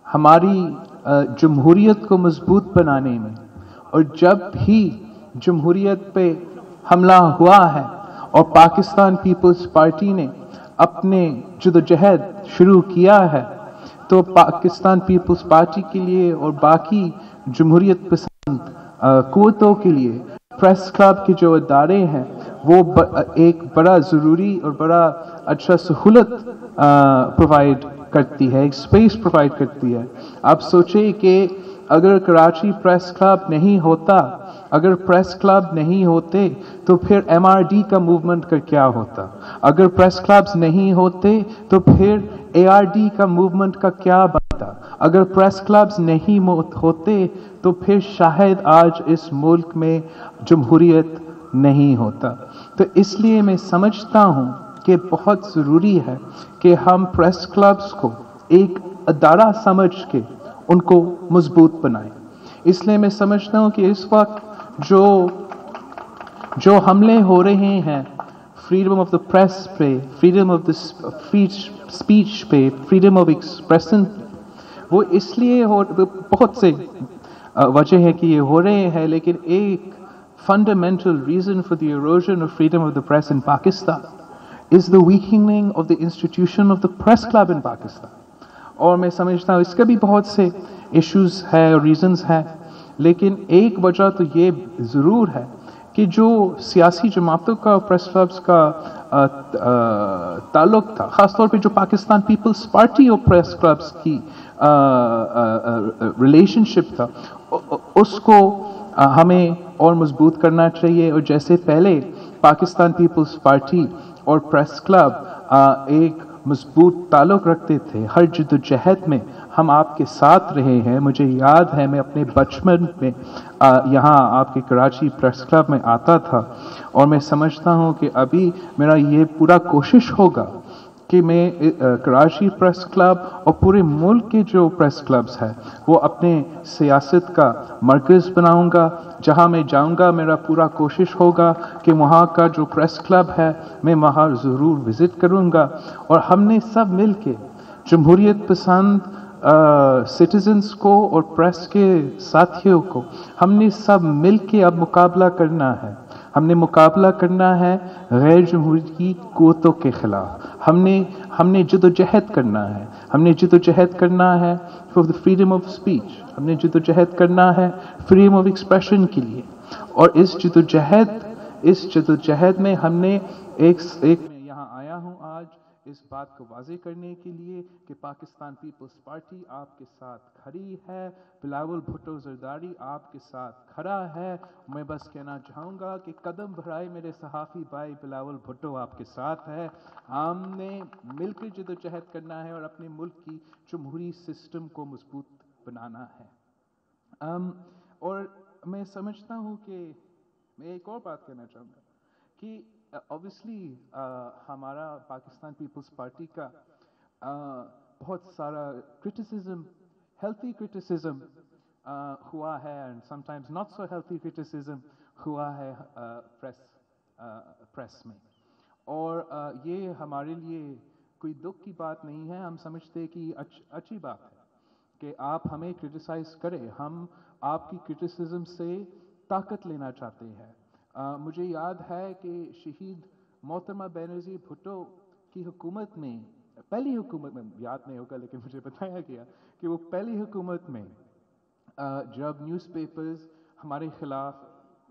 हमारी जमहूरियत को मजबूत बनाने में, और जब भी जमहूरियत पे हमला हुआ है और पाकिस्तान पीपल्स पार्टी ने अपने जदोजहद शुरू किया है, तो पाकिस्तान पीपल्स पार्टी के लिए और बाकी जमहूरियत पसंद कुव्वतों के लिए प्रेस क्लब के जो अदारे हैं वो एक बड़ा ज़रूरी और बड़ा अच्छा सहूलत प्रोवाइड करती है, एक स्पेस प्रोवाइड करती है। आप सोचें कि अगर कराची प्रेस क्लब नहीं होता, अगर प्रेस क्लब नहीं होते तो फिर एमआरडी का मूवमेंट का क्या होता, अगर प्रेस क्लब्स नहीं होते तो फिर एआरडी का मूवमेंट का क्या बनता, अगर प्रेस क्लब्स नहीं होते तो फिर शायद आज इस मुल्क में जमहूरियत नहीं होता। तो इसलिए मैं समझता हूँ कि बहुत ज़रूरी है कि हम प्रेस क्लब्स को एक अदारा समझ के उनको मजबूत बनाएं। इसलिए मैं समझता हूँ कि इस वक्त जो हमले हो रहे हैं फ्रीडम ऑफ द प्रेस पे, फ्रीडम ऑफ द स्पीच पे, फ्रीडम ऑफ एक्सप्रेशन पे, वो इसलिए हो, बहुत से वजह है कि ये हो रहे हैं, लेकिन एक fundamental reason for the erosion of freedom of the press in Pakistan is the weakening of the institution of the press club in Pakistan. और मैं समझता हूँ इसके भी बहुत से इश्यूज है और रीजंस हैं, लेकिन एक वजह तो ये ज़रूर है कि जो सियासी जमातों का प्रेस क्लब्स का ताल्लुक था, ख़ासतौर पे जो पाकिस्तान पीपल्स पार्टी और प्रेस क्लब्स की रिलेशनशिप था, उसको हमें और मजबूत करना चाहिए। और जैसे पहले पाकिस्तान पीपल्स पार्टी और प्रेस क्लब एक मजबूत ताल्लुक रखते थे, हर जद्दोजहद में हम आपके साथ रहे हैं। मुझे याद है मैं अपने बचपन में यहाँ आपके कराची प्रेस क्लब में आता था, और मैं समझता हूँ कि अभी मेरा ये पूरा कोशिश होगा कि मैं कराची प्रेस क्लब और पूरे मुल्क के जो प्रेस क्लब्स हैं वो अपने सियासत का मरकज़ बनाऊंगा। जहां मैं जाऊंगा मेरा पूरा कोशिश होगा कि वहां का जो प्रेस क्लब है मैं वहां ज़रूर विज़िट करूंगा, और हमने सब मिल के जमहूरियत पसंद सिटीजन्स को और प्रेस के साथियों को हमने सब मिल के अब मुकाबला करना है। हमने मुकाबला करना है गैर जमहूरी क़ुव्वतों के ख़िलाफ़। हमने जदोजहद करना है, हमने जदोजहद करना है for the freedom of speech, हमने जदोजहद करना है फ्रीडम ऑफ एक्सप्रेशन के लिए। और इस जदोजहद में हमने मैं यहाँ आया हूँ आज इस बात को वाज़े करने के लिए कि पाकिस्तान पीपल्स पार्टी आपके साथ खड़ी है, बिलावल भुट्टो जरदारी आपके साथ खड़ा है। मैं बस कहना चाहूँगा कि कदम बढ़ाए मेरे सहाफ़ी भाई, बिलावल भुट्टो आपके साथ है। हमने मिलकर जदोजहद करना है और अपने मुल्क की जमहूरी सिस्टम को मजबूत बनाना है। और मैं समझता हूँ कि मैं एक और बात कहना चाहूँगा कि ऑब्वियसली हमारा पाकिस्तान पीपल्स पार्टी का बहुत सारा क्रिटिसिज्म, हेल्थी क्रिटिसिज्म हुआ है, and sometimes not so healthy criticism हुआ है प्रेस में। और ये हमारे लिए कोई दुख की बात नहीं है। हम समझते हैं कि अच्छी बात है कि आप हमें क्रिटिसाइज़ करें, हम आपकी क्रिटिसिज्म से ताकत लेना चाहते हैं। मुझे याद है कि शहीद मोहतरमा बेनज़ीर भुट्टो की हुकूमत में, पहली हुकूमत में, याद नहीं होगा लेकिन मुझे बताया गया कि वो पहली हुकूमत में जब न्यूज़पेपर्स हमारे ख़िलाफ़,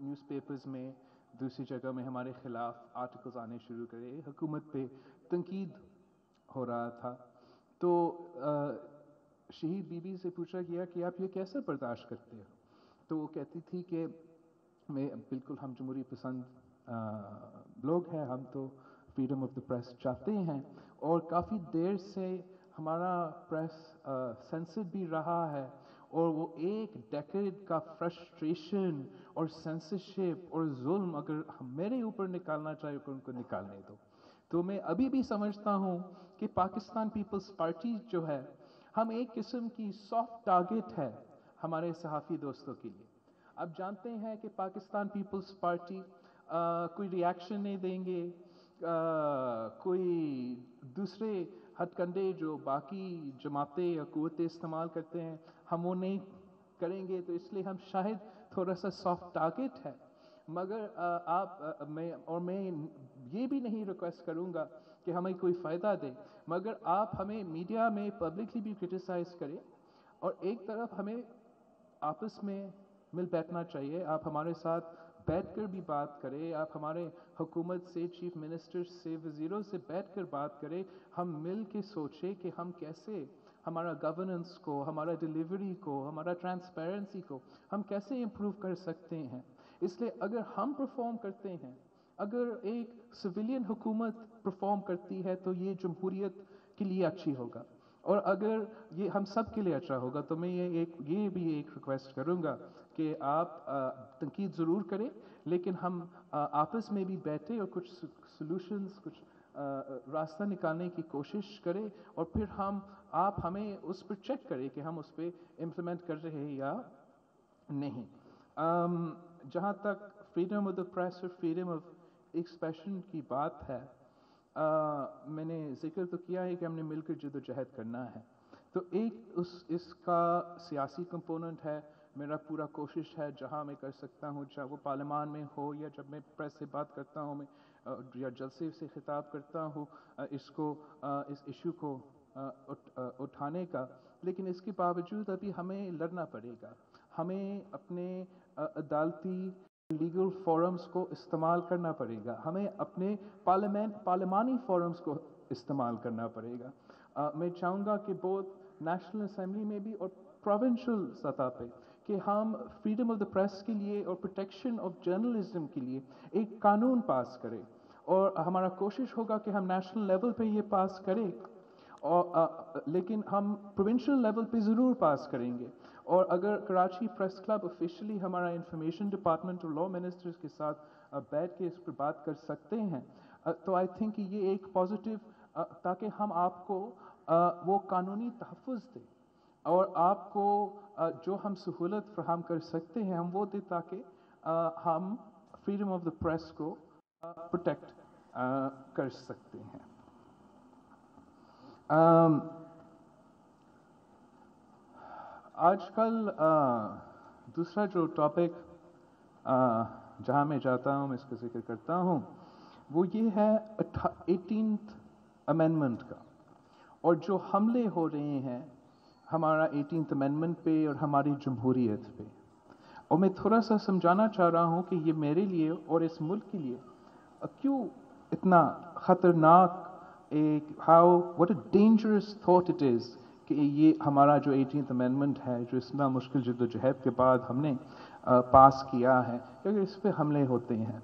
न्यूज़पेपर्स में दूसरी जगह में हमारे ख़िलाफ़ आर्टिकल्स आने शुरू करे, हुकूमत पे तनकीद हो रहा था, तो शहीद बीबी से पूछा गया कि आप ये कैसे बर्दाश्त करते हो? तो वो कहती थी कि मैं बिल्कुल, हम जमहूरी पसंद लोग हैं, हम तो फ्रीडम ऑफ द प्रेस चाहते हैं, और काफ़ी देर से हमारा प्रेस सेंसर्ड भी रहा है, और वो एक डेकेड का फ्रस्ट्रेशन और सेंसरशिप और जुल्म अगर मेरे ऊपर निकालना चाहे तो उनको निकालने दो। तो मैं अभी भी समझता हूँ कि पाकिस्तान पीपल्स पार्टी जो है, हम एक किस्म की सॉफ्ट टारगेट है हमारे सहाफ़ी दोस्तों के लिए। अब जानते हैं कि पाकिस्तान पीपल्स पार्टी कोई रिएक्शन नहीं देंगे, कोई दूसरे हथकंडे जो बाकी जमातें या कुव्वतें इस्तेमाल करते हैं हम वो नहीं करेंगे, तो इसलिए हम शायद थोड़ा सा सॉफ्ट टारगेट है। मगर मैं ये भी नहीं रिक्वेस्ट करूँगा कि हमें कोई फ़ायदा दे, मगर आप हमें मीडिया में पब्लिकली भी क्रिटिसाइज़ करें, और एक तरफ हमें आपस में मिल बैठना चाहिए। आप हमारे साथ बैठकर भी बात करें, आप हमारे हुकूमत से, चीफ मिनिस्टर से, वज़ीरों से बैठकर बात करें। हम मिल के सोचें कि हम कैसे हमारा गवर्नेंस को, हमारा डिलीवरी को, हमारा ट्रांसपेरेंसी को हम कैसे इम्प्रूव कर सकते हैं। इसलिए अगर हम परफॉर्म करते हैं, अगर एक सिविलियन हुकूमत परफॉर्म करती है, तो ये जमहूरियत के लिए अच्छी होगा, और अगर ये हम सब के लिए अच्छा होगा। तो मैं ये भी एक रिक्वेस्ट करूँगा कि आप तनकीद ज़रूर करें, लेकिन हम आपस में भी बैठे और कुछ सॉल्यूशंस, कुछ रास्ता निकालने की कोशिश करें, और फिर आप हमें उस पर चेक करें कि हम उस पर इम्प्लीमेंट कर रहे हैं या नहीं। जहाँ तक फ्रीडम ऑफ द प्रेस और फ्रीडम ऑफ एक्सप्रेशन की बात है, मैंने जिक्र तो किया है कि हमने मिलकर जद्दोजहद करना है। तो एक इसका सियासी कंपोनेंट है। मेरा पूरा कोशिश है जहाँ मैं कर सकता हूँ, चाहे वो पार्लियामान में हो या जब मैं प्रेस से बात करता हूँ, मैं या जलसे से खिताब करता हूँ, इस इशू को उठाने का। लेकिन इसके बावजूद अभी हमें लड़ना पड़ेगा। हमें अपने अदालती लीगल फोरम्स को इस्तेमाल करना पड़ेगा। हमें अपने पार्लिमानी फोरम्स को इस्तेमाल करना पड़ेगा। मैं चाहूँगा कि बहुत नेशनल असेंबली में भी और प्रोविंशियल सतह पे कि हम फ्रीडम ऑफ द प्रेस के लिए और प्रोटेक्शन ऑफ जर्नलिज्म के लिए एक कानून पास करें, और हमारा कोशिश होगा कि हम नेशनल लेवल पे ये पास करें, और लेकिन हम प्रोविंशियल लेवल पे ज़रूर पास करेंगे। और अगर कराची प्रेस क्लब ऑफिशियली हमारा इंफॉर्मेशन डिपार्टमेंट और लॉ मिनिस्टर्स के साथ बैठ के इस पर बात कर सकते हैं, तो आई थिंक ये एक पॉजिटिव, ताकि हम आपको वो कानूनी तहफ़्फ़ुज़ दें, और आपको जो हम सहूलत फराहम कर सकते हैं हम वो दें, ताकि हम फ्रीडम ऑफ द प्रेस को प्रोटेक्ट कर सकते हैं। आजकल दूसरा जो टॉपिक जहाँ मैं जाता हूँ, मैं इसका जिक्र करता हूँ, वो ये है 18th अमेंडमेंट का, और जो हमले हो रहे हैं हमारा 18th अमेंडमेंट पे और हमारी जमहूरियत पे। और मैं थोड़ा सा समझाना चाह रहा हूँ कि ये मेरे लिए और इस मुल्क के लिए क्यों इतना ख़तरनाक what a dangerous thought it is कि ये हमारा जो 18th अमेंडमेंट है, जो इतना मुश्किल जद्दोजहद के बाद हमने पास किया है, क्योंकि इस पे हमले होते हैं।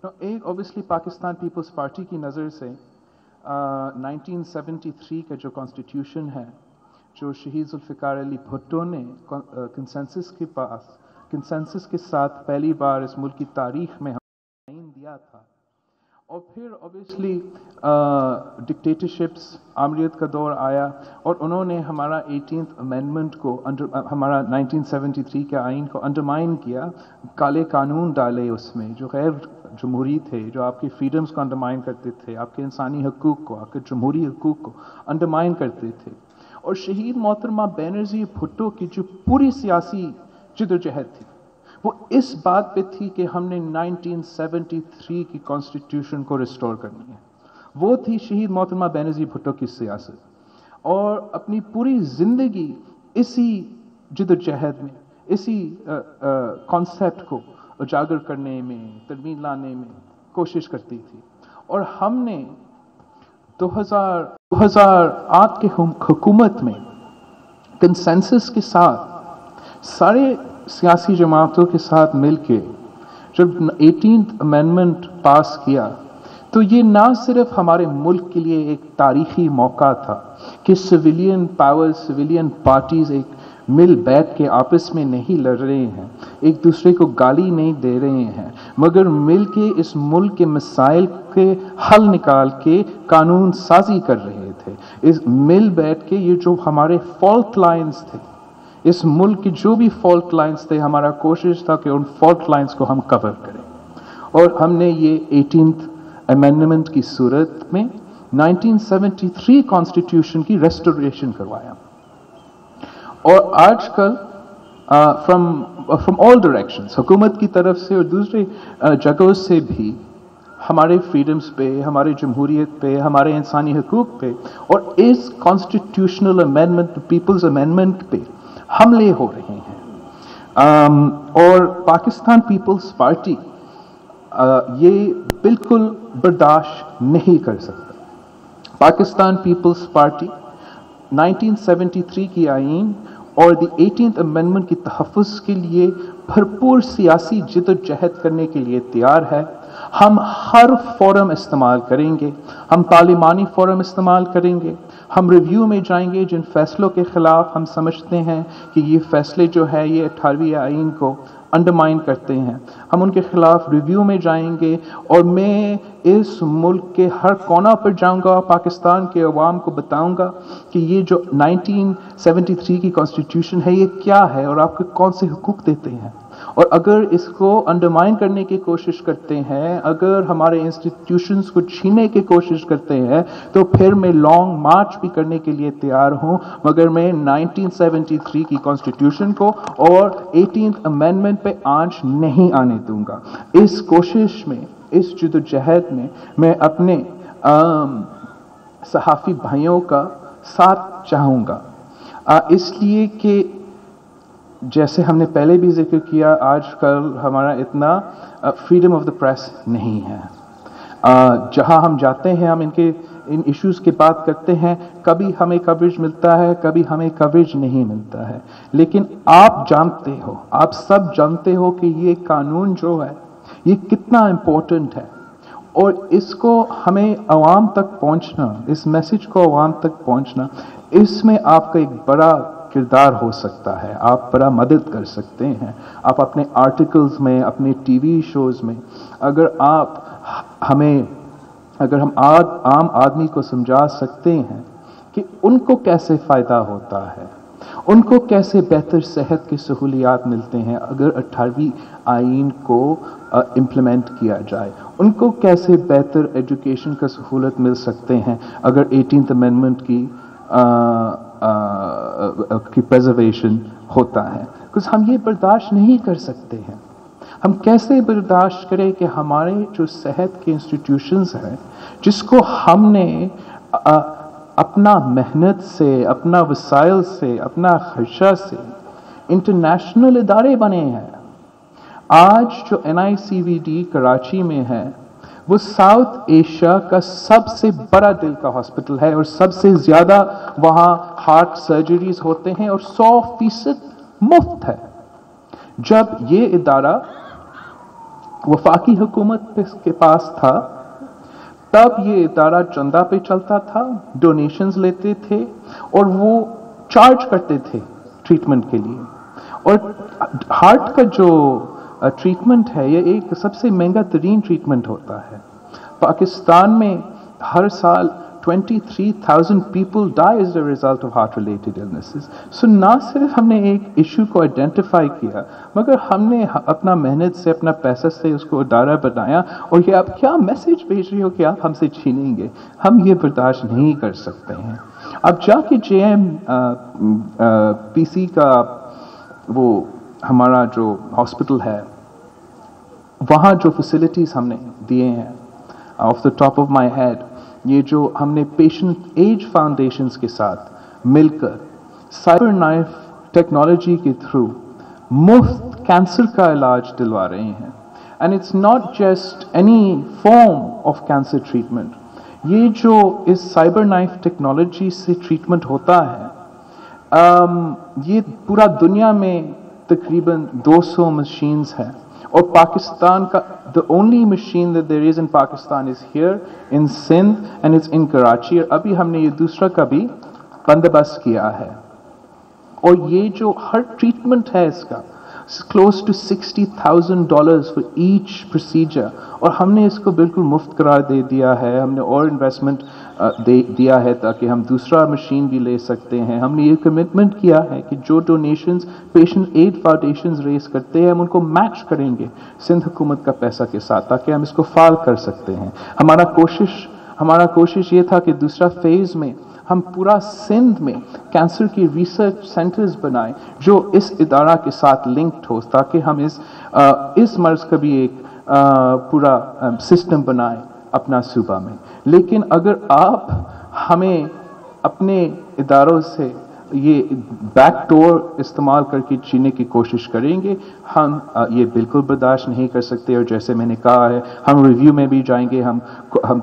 तो एक ऑब्वियसली पाकिस्तान पीपल्स पार्टी की नज़र से 1973 का जो कॉन्स्टिट्यूशन है, जो शहीद जुल्फ़िकार अली भुट्टो ने कंसेंसस के साथ पहली बार इस मुल्क की तारीख में हमें दिया था, और फिर ऑब्वियसली डिक्टेटरशिप्स, आमरीत का दौर आया, और उन्होंने हमारा 18th अमेंडमेंट को हमारा 1973 के आइन को अंडरमाइन किया। काले कानून डाले उसमें जो गैर जमहूरी थे, जो आपके फ्रीडम्स को अंडरमाइन करते थे, आपके इंसानी हकूक़ को, आपके जमहूरी हकूक़ को अंडरमाइन करते थे। और शहीद मोहतरमा बेनज़ीर भुट्टो की जो पूरी सियासी जद्दोजहद थी, वो इस बात पे थी कि हमने 1973 की कॉन्स्टिट्यूशन को रिस्टोर करनी है। वो थी शहीद मोहतरमा बेनज़ीर भुट्टो की सियासत, और अपनी पूरी ज़िंदगी इसी जद्दोजहद में, इसी कॉन्सेप्ट को उजागर करने में, तरमीम लाने में कोशिश करती थी। और हमने 2008 के हुकूमत में कंसेंसस के साथ सारे सियासी जमातों के साथ मिलके जब 18th अमेंडमेंट पास किया, तो ये ना सिर्फ हमारे मुल्क के लिए एक तारीखी मौका था कि सिविलियन पावर्स, सिविलियन पार्टीज एक मिल बैठ के आपस में नहीं लड़ रहे हैं, एक दूसरे को गाली नहीं दे रहे हैं, मगर मिल के इस मुल्क के मसाइल के हल निकाल के कानून साजी कर रहे थे। इस मिल बैठ के ये जो हमारे फॉल्ट लाइन्स थे, इस मुल्क की जो भी फॉल्ट लाइन्स थे, हमारा कोशिश था कि उन फॉल्ट लाइन्स को हम कवर करें। और हमने ये 18th अमेंडमेंट की सूरत में 1973 कॉन्स्टिट्यूशन की रेस्टोरेशन करवाया। और आजकल फ्रॉम ऑल डायरेक्शंस, हुकूमत की तरफ से और दूसरे जगहों से भी हमारे फ्रीडम्स पे, हमारे जमहूरियत पे, हमारे इंसानी हकूक पे और इस कॉन्स्टिट्यूशनल अमेंडमेंट, पीपल्स अमेंडमेंट पे हमले हो रहे हैं। और पाकिस्तान पीपल्स पार्टी ये बिल्कुल बर्दाश्त नहीं कर सकता। पाकिस्तान पीपल्स पार्टी 1973 की आईन और द 18th अमेंडमेंट की तहफ़्फ़ुज़ के लिए भरपूर सियासी जिद्दोजहद करने के लिए तैयार है। हम हर फोरम इस्तेमाल करेंगे, हम पार्लिमानी फोरम इस्तेमाल करेंगे, हम रिव्यू में जाएंगे जिन फैसलों के ख़िलाफ़ हम समझते हैं कि ये फैसले जो है ये 18वीं आईन को अंडरमाइन करते हैं, हम उनके ख़िलाफ़ रिव्यू में जाएंगे। और मैं इस मुल्क के हर कोना पर जाऊंगा, पाकिस्तान के अवाम को बताऊंगा कि ये जो 1973 की कॉन्स्टिट्यूशन है ये क्या है और आपको कौन से हुकूक देते हैं। और अगर इसको अंडरमाइन करने की कोशिश करते हैं, अगर हमारे इंस्टीट्यूशंस को छीनने की कोशिश करते हैं, तो फिर मैं लॉन्ग मार्च भी करने के लिए तैयार हूं, मगर मैं 1973 की कॉन्स्टिट्यूशन को और 18th अमेंडमेंट पे आंच नहीं आने दूंगा। इस कोशिश में, इस जद्दोजहद में मैं अपने सहाफ़ी भाइयों का साथ चाहूँगा, इसलिए कि जैसे हमने पहले भी जिक्र किया, आजकल हमारा इतना फ्रीडम ऑफ द प्रेस नहीं है। जहां हम जाते हैं, हम इन इश्यूज़ की बात करते हैं, कभी हमें कवरेज मिलता है, कभी हमें कवरेज नहीं मिलता है। लेकिन आप जानते हो, आप सब जानते हो कि ये कानून जो है ये कितना इम्पोर्टेंट है और इसको हमें अवाम तक पहुंचना, इस मैसेज को अवाम तक पहुंचना, इसमें आपका एक बड़ा किरदार हो सकता है। आप बड़ा मदद कर सकते हैं। आप अपने आर्टिकल्स में, अपने टीवी शोज़ में, अगर हम आम आदमी को समझा सकते हैं कि उनको कैसे फ़ायदा होता है, उनको कैसे बेहतर सेहत की सहूलियात मिलते हैं अगर 18वीं आईन को इम्प्लीमेंट किया जाए, उनको कैसे बेहतर एजुकेशन का सहूलत मिल सकते हैं अगर 18th अमेंडमेंट की प्रिजर्वेशन होता है। कुछ हम ये बर्दाश्त नहीं कर सकते हैं। हम कैसे बर्दाश्त करें कि हमारे जो सेहत के इंस्टीट्यूशंस हैं, जिसको हमने अपना मेहनत से, अपना वसाइल से, अपना खर्चा से इंटरनेशनल इदारे बने हैं। आज जो NICVD कराची में है वो साउथ एशिया का सबसे बड़ा दिल का हॉस्पिटल है और सबसे ज़्यादा वहाँ हार्ट सर्जरीज होते हैं और 100% मुफ्त है। जब ये इदारा वफाकी हुकूमत के पास था, तब ये इदारा चंदा पे चलता था, डोनेशंस लेते थे और वो चार्ज करते थे ट्रीटमेंट के लिए। और हार्ट का जो ट्रीटमेंट है ये एक सबसे महंगा तरीन ट्रीटमेंट होता है। पाकिस्तान में हर साल 23,000 people die as a result of heart related illnesses. So ना सिर्फ हमने एक इशू को आइडेंटिफाई किया, मगर हमने अपना मेहनत से, अपना पैसा से उसको इदारा बनाया। और ये आप क्या मैसेज भेज रही हो कि आप हमसे छीनेंगे? हम ये बर्दाश्त नहीं कर सकते हैं। अब जाके JMPC का वो हमारा जो हॉस्पिटल है, वहाँ जो फैसिलिटीज़ हमने दिए हैं, of the top of my head, ये जो हमने पेशेंट एज फाउंडेशंस के साथ मिलकर साइबर नाइफ टेक्नोलॉजी के थ्रू मुफ्त कैंसर का इलाज दिलवा रहे हैं। And it's not just any form of cancer treatment, ये जो इस साइबर नाइफ टेक्नोलॉजी से ट्रीटमेंट होता है, ये पूरा दुनिया में तकरीबन 200 मशीन्स हैं। और पाकिस्तान का the only machine that there is in Pakistan is here in Sindh and it's in Karachi। और अभी हमने ये दूसरा का भी बंदोबस्त किया है। और ये जो हर ट्रीटमेंट है इसका close to $60,000 for each procedure, और हमने इसको बिल्कुल मुफ्त करार दे दिया है। हमने और इन्वेस्टमेंट दिया है ताकि हम दूसरा मशीन भी ले सकते हैं। हमने ये कमिटमेंट किया है कि जो donations patient aid foundations raise करते हैं हम उनको मैच करेंगे सिंध हुकूमत का पैसा के साथ, ताकि हम इसको फाल कर सकते हैं। हमारा कोशिश ये था कि दूसरा फेज में हम पूरा सिंध में कैंसर की रिसर्च सेंटर्स बनाएं जो इस इदारा के साथ लिंक्ड हो, ताकि हम इस मर्ज का भी एक पूरा सिस्टम बनाएं अपना सूबा में। लेकिन अगर आप हमें अपने इदारों से ये बैक डोर इस्तेमाल करके जीने की कोशिश करेंगे, हम ये बिल्कुल बर्दाश्त नहीं कर सकते। और जैसे मैंने कहा है, हम रिव्यू में भी जाएंगे, हम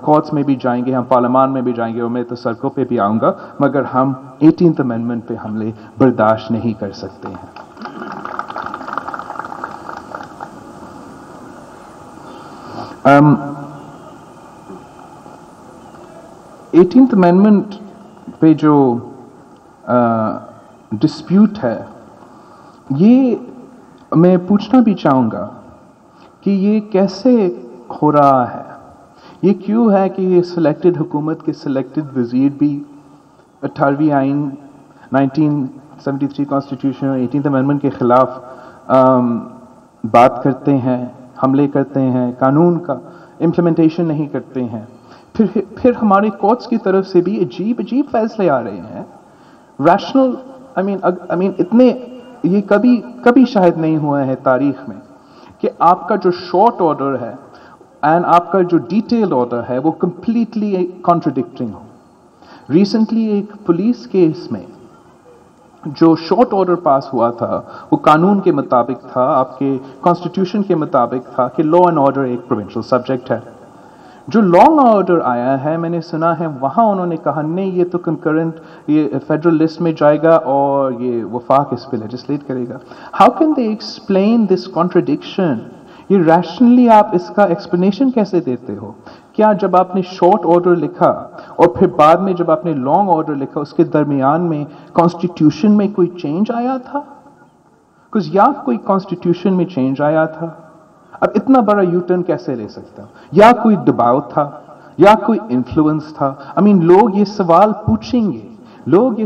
कोर्ट्स में भी जाएंगे, हम पार्लियामान में भी जाएंगे, और मैं तो सड़कों पे भी आऊँगा, मगर हम 18th अमेंडमेंट पे हमले बर्दाश्त नहीं कर सकते हैं। 18th अमेंडमेंट पे जो डिस्प्यूट है, ये मैं पूछना भी चाहूँगा कि ये कैसे हो रहा है, ये क्यों है कि ये सिलेक्टेड हुकूमत के सिलेक्टेड वज़ीर भी 18वीं आइन 1973 कॉन्स्टिट्यूशन और 18th अमेंडमेंट के ख़िलाफ़ बात करते हैं, हमले करते हैं, कानून का इम्प्लीमेंटेशन नहीं करते हैं। फिर हमारे कोर्ट्स की तरफ से भी अजीब फैसले आ रहे हैं, रैशनल, आई मीन इतने, ये कभी शायद नहीं हुआ है तारीख में कि आपका जो शॉर्ट ऑर्डर है एंड आपका जो डिटेल्ड ऑर्डर है वो कंप्लीटली कॉन्ट्रडिक्टिंग हो। रिसेंटली एक पुलिस केस में जो शॉर्ट ऑर्डर पास हुआ था वो कानून के मुताबिक था, आपके कॉन्स्टिट्यूशन के मुताबिक था कि लॉ एंड ऑर्डर एक प्रोविंशियल सब्जेक्ट है। जो लॉन्ग ऑर्डर आया है, मैंने सुना है वहाँ उन्होंने कहा नहीं, ये तो कंकरेंट, ये फेडरल लिस्ट में जाएगा और ये वफाक इस पे लेजिस्लेट करेगा। How can they explain this contradiction? ये रैशनली आप इसका एक्सप्लेनेशन कैसे देते हो? क्या जब आपने शॉर्ट ऑर्डर लिखा और फिर बाद में जब आपने लॉन्ग ऑर्डर लिखा, उसके दरमियान में कॉन्स्टिट्यूशन में कोई चेंज आया था? कुछ या कोई कॉन्स्टिट्यूशन में चेंज आया था? अब इतना बड़ा यू टर्न कैसे ले सकता हूं? या कोई दबाव था, या कोई इन्फ्लुएंस था? लोग ये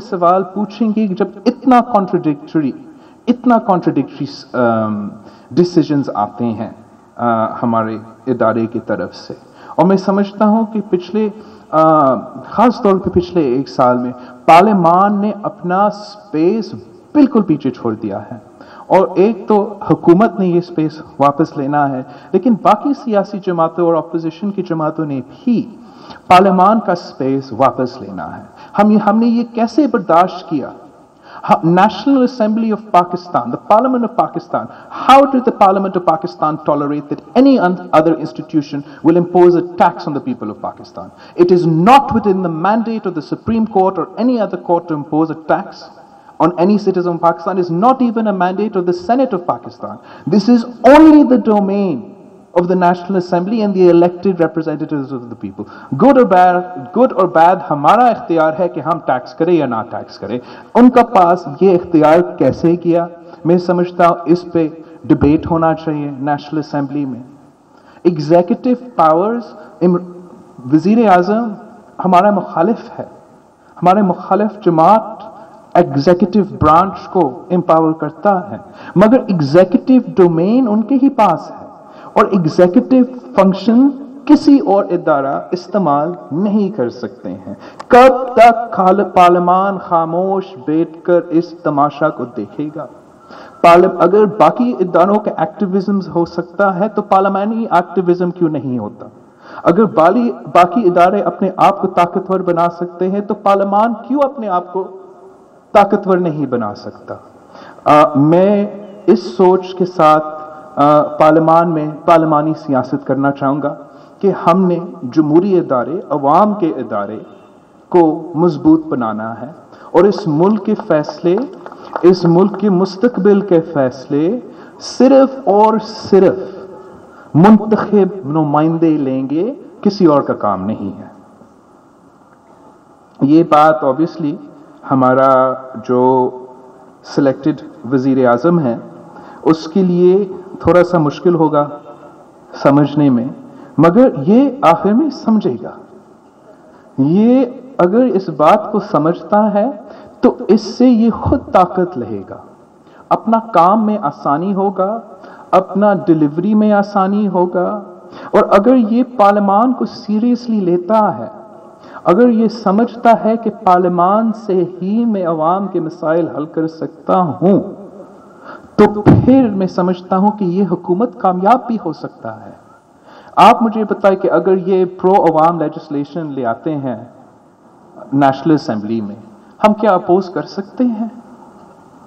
सवाल पूछेंगे जब इतना कॉन्ट्रडिक्टरी डिसीजंस आते हैं हमारे इदारे की तरफ से। और मैं समझता हूं कि पिछले खास तौर पे पिछले 1 साल में पार्लियामान ने अपना स्पेस बिल्कुल पीछे छोड़ दिया है। और एक तो हुकूमत ने ये स्पेस वापस लेना है, लेकिन बाकी सियासी जमातों और अपोजिशन की जमातों ने भी पार्लियामान का स्पेस वापस लेना है। हमने ये कैसे बर्दाश्त किया? National Assembly of Pakistan, the Parliament of Pakistan, how did the Parliament of Pakistan tolerate that any other institution will impose a tax on the people of Pakistan? It is not within the mandate of the Supreme Court or any other court to impose a tax on any citizen of Pakistan. Is not even a mandate of the Senate of Pakistan. This is only the domain of the National Assembly and the elected representatives of the people. Good or bad हमारा इख्तियार है कि हम tax करें या ना tax करें। उनका पास ये इख्तियार कैसे किया? मैं समझता हूँ इस पे डिबेट होना चाहिए नेशनल असेंबली में। एग्जीक्यूटिव पावर्स, वजीर आजम हमारा मुखालिफ है, हमारे मुखालिफ जमात एग्जीक्यूटिव ब्रांच को एम्पावर करता है, मगर एग्जीक्यूटिव डोमेन उनके ही पास है और एग्जीक्यूटिव फंक्शन किसी और इदारा इस्तेमाल नहीं कर सकते हैं। कब तक पार्लियामान खामोश बैठकर इस तमाशा को देखेगा? अगर बाकी इदारों के एक्टिविज्म हो सकता है तो पार्लियामानी एक्टिविज्म क्यों नहीं होता? अगर बाकी इदारे अपने आप को ताकतवर बना सकते हैं तो पार्लियामान क्यों अपने आप को ताकतवर नहीं बना सकता? मैं इस सोच के साथ पार्लियामान में पार्लियामानी सियासत करना चाहूँगा कि हमने जमहूरी इदारे, अवाम के इदारे को मजबूत बनाना है और इस मुल्क के फैसले, इस मुल्क के मुस्तकबिल के फैसले सिर्फ और सिर्फ मुंतखब नुमाइंदे लेंगे, किसी और का काम नहीं है। ये बात ऑब्वियसली हमारा जो सिलेक्टेड वजीर आजम है उसके लिए थोड़ा सा मुश्किल होगा समझने में, मगर ये आखिर में समझेगा। ये अगर इस बात को समझता है तो इससे ये खुद ताकत रहेगा, अपना काम में आसानी होगा, अपना डिलीवरी में आसानी होगा। और अगर ये पार्लियामान को सीरियसली लेता है اگر یہ سمجھتا ہے کہ پارلیمان سے ہی میں عوام کے مسائل حل کر سکتا ہوں تو پھر میں سمجھتا ہوں کہ یہ حکومت کامیاب بھی ہو سکتا ہے. آپ مجھے بتائیں کہ اگر یہ پرو عوام لیجسلیشن لے آتے ہیں نیشنل اسمبلی میں، ہم کیا اپوز کر سکتے ہیں؟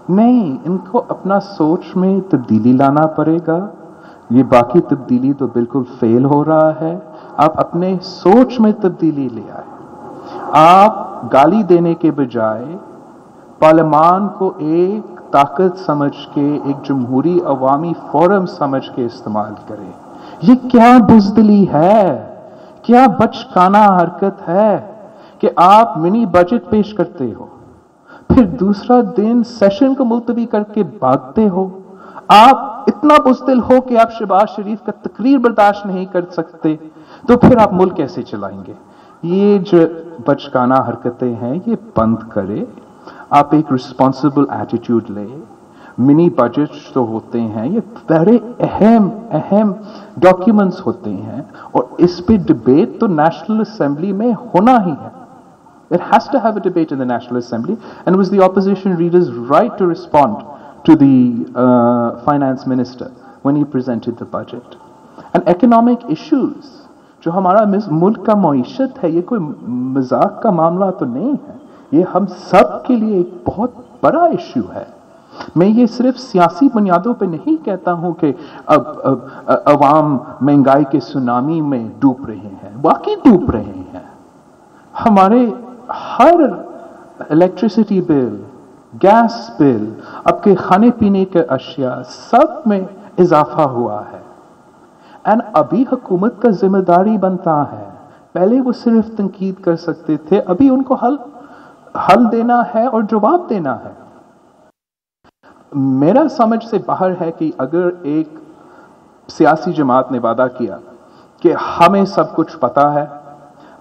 نہیں، ان کو اپنا سوچ میں تبدیلی لانا پڑے گا. یہ باقی تبدیلی تو بالکل فیل ہو رہا ہے. آپ اپنے سوچ میں تبدیلی لے آئے. آپ گالی دینے کے بجائے پارلیمان کو ایک طاقت سمجھ کے، ایک جمہوری عوامی فورم سمجھ کے استعمال کریں. یہ کیا بزدلی ہے، کیا بچکانہ حرکت ہے کہ آپ منی بجٹ پیش کرتے ہو، پھر دوسرا دن سیشن کو ملتوی کر کے بھاگتے ہو. آپ اتنا بزدل ہو کہ آپ شہباز شریف کا تقریر برداشت نہیں کر سکتے، تو پھر آپ ملک کیسے چلائیں گے؟ یہ جو بچکانہ حرکتیں ہیں یہ بند کرے. آپ ایک رسپانسبل ایٹیٹیوڈ لے. منی بجٹ جو ہوتے ہیں یہ بڑے اہم ڈاکیومنٹس ہوتے ہیں، اور اس پہ ڈبیٹ تو نیشنل اسمبلی میں ہونا ہی ہے. It has to have a debate in the National Assembly, and it was the opposition leader's right to respond to the finance minister when he presented the budget. And economic issues, جو ہمارا ملک کا معیشت ہے، یہ کوئی مذاق کا معاملہ تو نہیں ہے. یہ ہم سب کے لیے ایک بہت بڑا ایشو ہے. میں یہ صرف سیاسی بنیادوں پہ نہیں کہتا ہوں کہ اب عوام مہنگائی کے سونامی میں ڈوب رہے ہیں، واقعی ڈوب رہے ہیں. ہمارے ہر الیکٹریسٹی بل، گیس بل، اب کے کھانے پینے کے اشیاء سب میں اضافہ ہوا ہے. اینڈ ابھی حکومت کا ذمہ داری بنتا ہے. پہلے وہ صرف تنقید کر سکتے تھے، ابھی ان کو حل دینا ہے اور جواب دینا ہے. میرا سمجھ سے باہر ہے کہ اگر ایک سیاسی جماعت نے وعدہ کیا کہ ہمیں سب کچھ پتا ہے،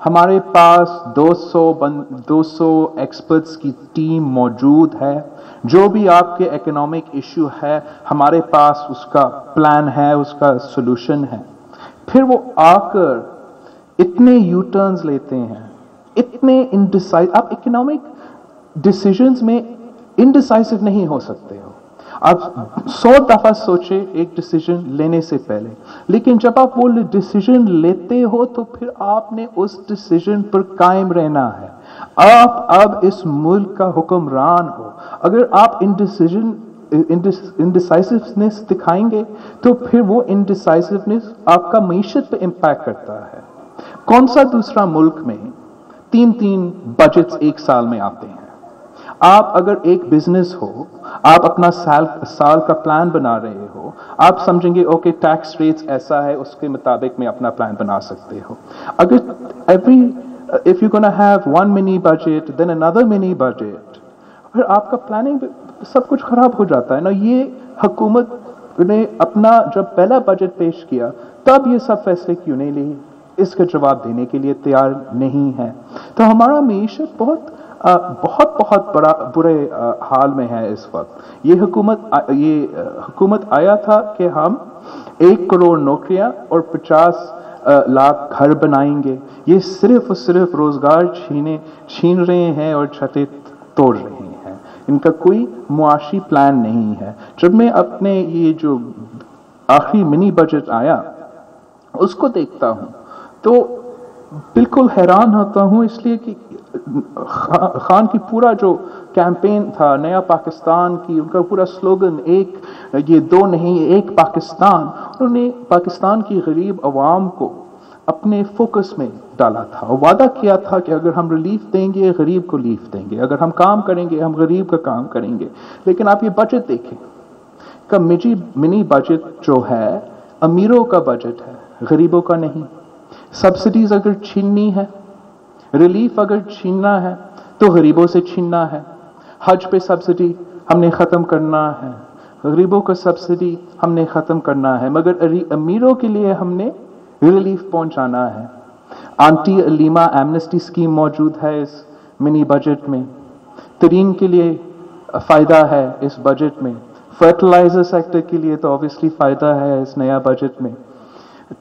ہمارے پاس 200 ایکسپرٹس کی ٹیم موجود ہے، جو بھی آپ کے اکنامک ایشو ہے ہمارے پاس اس کا پلان ہے، اس کا سولوشن ہے، پھر وہ آ کر اتنے یو ٹرنز لیتے ہیں، اتنے آپ اکنامک ڈیسیجنز میں انڈیسائسو نہیں ہو سکتے ہو. آپ 100 دفعہ سوچے ایک ڈیسیجن لینے سے پہلے، لیکن جب آپ وہ ڈیسیجن لیتے ہو تو پھر آپ نے اس ڈیسیجن پر قائم رہنا ہے. آپ اب اس ملک کا حکمران ہو. اگر آپ انڈیسائسونیس دکھائیں گے تو پھر وہ انڈیسائسونیس آپ کا معیشت پہ امپیکٹ کرتا ہے. کون سا دوسرا ملک میں 3 بجٹس ایک سال میں آتے ہیں؟ آپ اگر ایک بزنس ہو، آپ اپنا سال کا پلان بنا رہے ہو، آپ سمجھیں گے اوکے ٹیکس ریٹس ایسا ہے، اس کے مطابق میں اپنا پلان بنا سکتے ہو. اگر if you're gonna have one mini budget then another mini budget، پھر آپ کا پلاننگ سب کچھ خراب ہو جاتا ہے نا. یہ حکومت نے اپنا جب پہلا بجٹ پیش کیا تب یہ سب فیصلے کیوں نہیں لی؟ اس کا جواب دینے کے لیے تیار نہیں ہے. تو ہمارا معیشت بہت برے حال میں ہے اس وقت. یہ حکومت آیا تھا کہ ہم 1 کروڑ نوکریاں اور 50 لاکھ گھر بنائیں گے. یہ صرف روزگار چھین رہے ہیں اور چھتیں توڑ رہے ہیں. ان کا کوئی معاشی پلان نہیں ہے. جب میں اپنے یہ جو آخری منی بجٹ آیا اس کو دیکھتا ہوں تو بالکل حیران ہوتا ہوں، اس لیے کہ خان کی پورا جو کیمپین تھا نیا پاکستان کی، ان کا پورا سلوگن یہ 2 نہیں، ایک پاکستان، انہوں نے پاکستان کی غریب عوام کو اپنے فوکس میں ڈالا تھا اور وعدہ کیا تھا کہ اگر ہم ریلیف دیں گے غریب کو لیف دیں گے، اگر ہم کام کریں گے ہم غریب کا کام کریں گے. لیکن آپ یہ بجٹ دیکھیں کہ منی بجٹ جو ہے امیروں کا بجٹ ہے، غریبوں کا نہیں. سبسڈیز اگر چھیننی ہے، ریلیف اگر چھیننا ہے تو غریبوں سے چھیننا ہے. حج پہ سبسڈی ہم نے ختم کرنا ہے، غریبوں کا سبسڈی ہم نے ختم کرنا ہے، مگر امیروں کے لیے ہم نے ریلیف پہنچانا ہے. آنٹی علیمہ ایمنسٹی اسکیم موجود ہے اس منی بجٹ میں. ترین کے لیے فائدہ ہے اس بجٹ میں. فرٹیلائزر سیکٹر کے لیے تو obviously فائدہ ہے اس نیا بجٹ میں.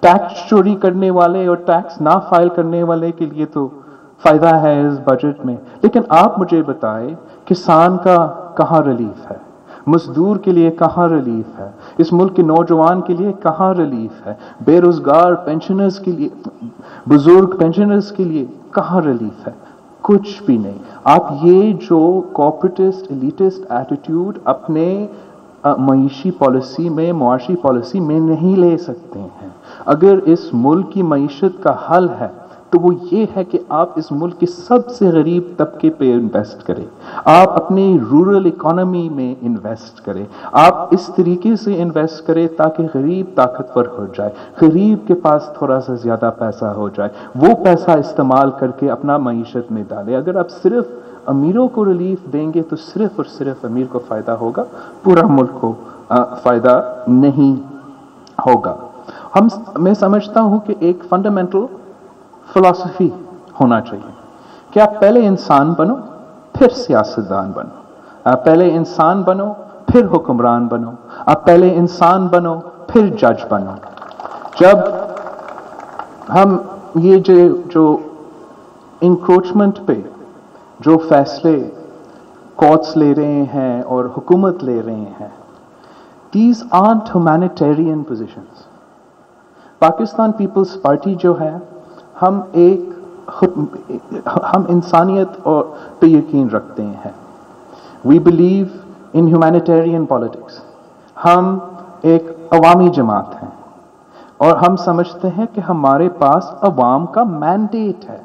ٹیکس چوری کرنے والے اور ٹیکس نہ فائل کرنے والے کے لیے تو फ़ायदा है इस बजट में, लेकिन आप मुझे बताएं किसान का कहाँ रिलीफ है, मजदूर के लिए कहाँ रिलीफ है, इस मुल्क के नौजवान के लिए कहाँ रिलीफ है, बेरोजगार पेंशनर्स के लिए, बुजुर्ग पेंशनर्स के लिए कहाँ रिलीफ है? कुछ भी नहीं। आप ये जो कॉर्पोरेटिस्ट एलिटिस्ट एटीट्यूड अपने मईशी पॉलिसी में, मुआशी पॉलिसी में नहीं ले सकते हैं। अगर इस मुल्क की मईशत का हल है तो वो ये है कि आप इस मुल्क के सबसे गरीब तबके पे इन्वेस्ट करें, आप अपनी रूरल इकोनॉमी में इन्वेस्ट करें, आप इस तरीके से इन्वेस्ट करें ताकि गरीब ताकतवर हो जाए, गरीब के पास थोड़ा सा ज़्यादा पैसा हो जाए, वो पैसा इस्तेमाल करके अपना मईशत में डालें। अगर आप सिर्फ अमीरों को रिलीफ देंगे तो सिर्फ और सिर्फ अमीर को फ़ायदा होगा, पूरा मुल्क को फ़ायदा नहीं होगा। मैं समझता हूँ कि एक फंडामेंटल फिलॉसफी होना चाहिए कि आप पहले इंसान बनो फिर सियासतदान बनो, आप पहले इंसान बनो फिर हुक्मरान बनो, आप पहले इंसान बनो फिर जज बनो। जब हम ये जो इंक्रोचमेंट पे जो फैसले कोर्ट्स ले रहे हैं और हुकूमत ले रहे हैं, these are humanitarian positions. Pakistan Peoples Party जो है, हम इंसानियत और पे यकीन रखते हैं। We believe in humanitarian politics. हम एक अवामी जमात हैं और हम समझते हैं कि हमारे पास अवाम का मैंडेट है।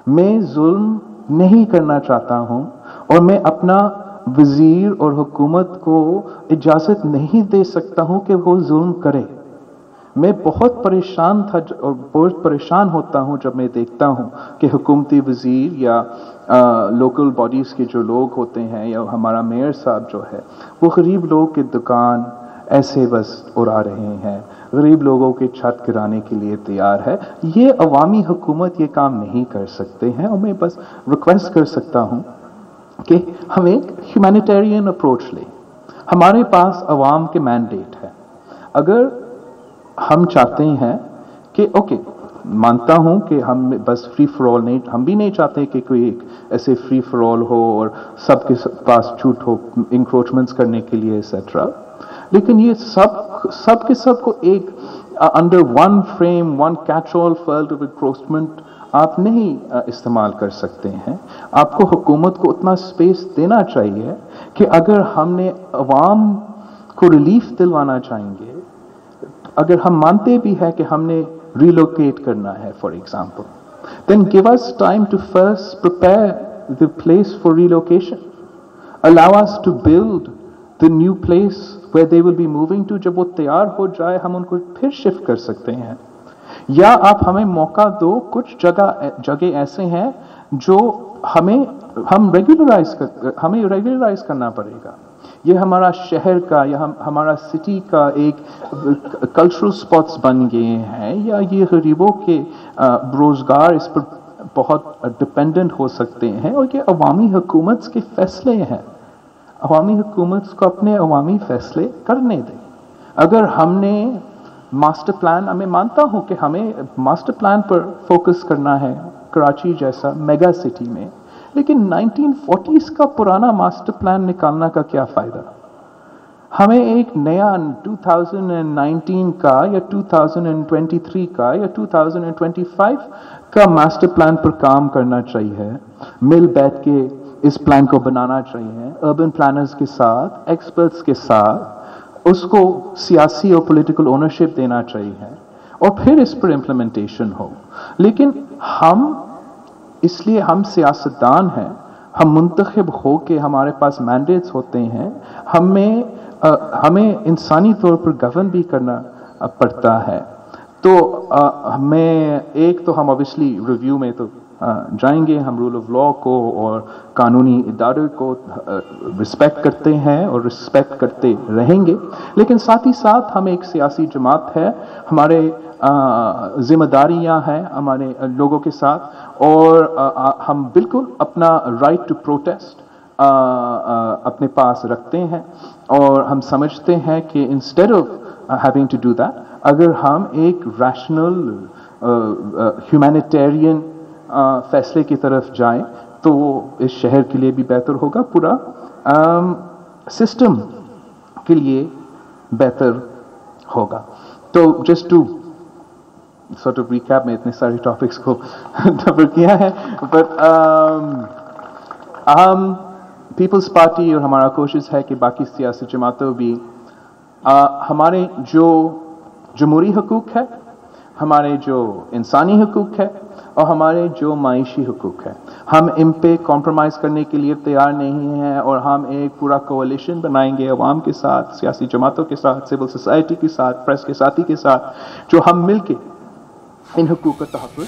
मैं जुल्म नहीं करना चाहता हूं और मैं अपना वजीर और हुकूमत को इजाज़त नहीं दे सकता हूं कि वो जुल्म करे। मैं बहुत परेशान था और बहुत परेशान होता हूं जब मैं देखता हूं कि हुकूमती वजीर या लोकल बॉडीज़ के जो लोग होते हैं या हमारा मेयर साहब जो है, वो गरीब लोगों की दुकान ऐसे बस उड़ा रहे हैं, गरीब लोगों के छत गिराने के लिए तैयार है। ये अवामी हुकूमत ये काम नहीं कर सकते हैं और मैं बस रिक्वेस्ट कर सकता हूं कि हम एक ह्यूमैनिटेरियन अप्रोच लें। हमारे पास अवाम के मैंडेट है। अगर हम चाहते हैं कि ओके, मानता हूं कि हम बस फ्री फॉर ऑल नहीं, हम भी नहीं चाहते कि कोई एक ऐसे फ्री फॉर ऑल हो और सबके पास छूट हो इंक्रोचमेंट्स करने के लिए एक्सेट्रा, लेकिन ये सब के सब को एक under one frame, one catch all world of encroachment आप नहीं इस्तेमाल कर सकते हैं। आपको हुकूमत को उतना स्पेस देना चाहिए कि अगर हमने अवाम को रिलीफ दिलवाना चाहेंगे, अगर हम मानते भी हैं कि हमने रिलोकेट करना है for example, then give us time to first prepare the place for relocation, allow us to build the new place where they will be moving to. जब वो तैयार हो जाए हम उनको फिर शिफ्ट कर सकते हैं। या आप हमें मौका दो, कुछ जगह ऐसे हैं जो हमें रेगुलराइज करना पड़ेगा। ये हमारा शहर का या हमारा सिटी का एक कल्चरल स्पॉट्स बन गए हैं, या ये गरीबों के रोजगार इस पर बहुत डिपेंडेंट हो सकते हैं, और ये अवामी हुकूमत के फैसले हैं। अवामी हुकूमत को अपने अवामी फैसले करने दें। अगर हमने मास्टर प्लान, मैं मानता हूं कि हमें मास्टर प्लान पर फोकस करना है कराची जैसा मेगा सिटी में, लेकिन 1940s का पुराना मास्टर प्लान निकालना का क्या फायदा? हमें एक नया 2019 का या 2023 का या 2025 का मास्टर प्लान पर काम करना चाहिए। मिल बैठ के इस प्लान को बनाना चाहिए, अर्बन प्लानर्स के साथ, एक्सपर्ट्स के साथ, उसको सियासी और पॉलिटिकल ओनरशिप देना चाहिए और फिर इस पर इम्प्लीमेंटेशन हो। लेकिन इसलिए हम सियासतदान हैं, हम मुंतखब हो के हमारे पास मैंडेट्स होते हैं, हमें इंसानी तौर पर गवर्न भी करना पड़ता है। तो हम ऑब्वियसली रिव्यू में तो जाएंगे, हम रूल ऑफ लॉ को और कानूनी इदारे को रिस्पेक्ट करते हैं और रिस्पेक्ट करते रहेंगे, लेकिन साथ ही साथ हम एक सियासी जमात है, हमारे जिम्मेदारियां हैं हमारे लोगों के साथ, और हम बिल्कुल अपना राइट टू प्रोटेस्ट अपने पास रखते हैं, और हम समझते हैं कि instead of having to do that, अगर हम एक रैशनल ह्यूमैनिटेरियन فیصلے کی طرف جائیں تو وہ اس شہر کے لیے بھی بہتر ہوگا, پورا سسٹم کے لیے بہتر ہوگا. تو just to sort of recap, میں اتنے سارے ٹاپکس کو کور کیا ہے, بٹ ہم پیپلز پارٹی اور ہمارا کوشش ہے کہ باقی سیاسی جماعتوں بھی ہمارے جو جمہوری حقوق ہے, ہمارے جو انسانی حقوق ہے اور ہمارے جو معاشی حقوق ہے, ہم ان پہ کمپرومائز کرنے کے لیے تیار نہیں ہیں, اور ہم ایک پورا کولیشن بنائیں گے عوام کے ساتھ, سیاسی جماعتوں کے ساتھ, سول سوسائٹی کے ساتھ, پریس کے ساتھی کے ساتھ, جو ہم مل کے ان حقوق کا تحفظ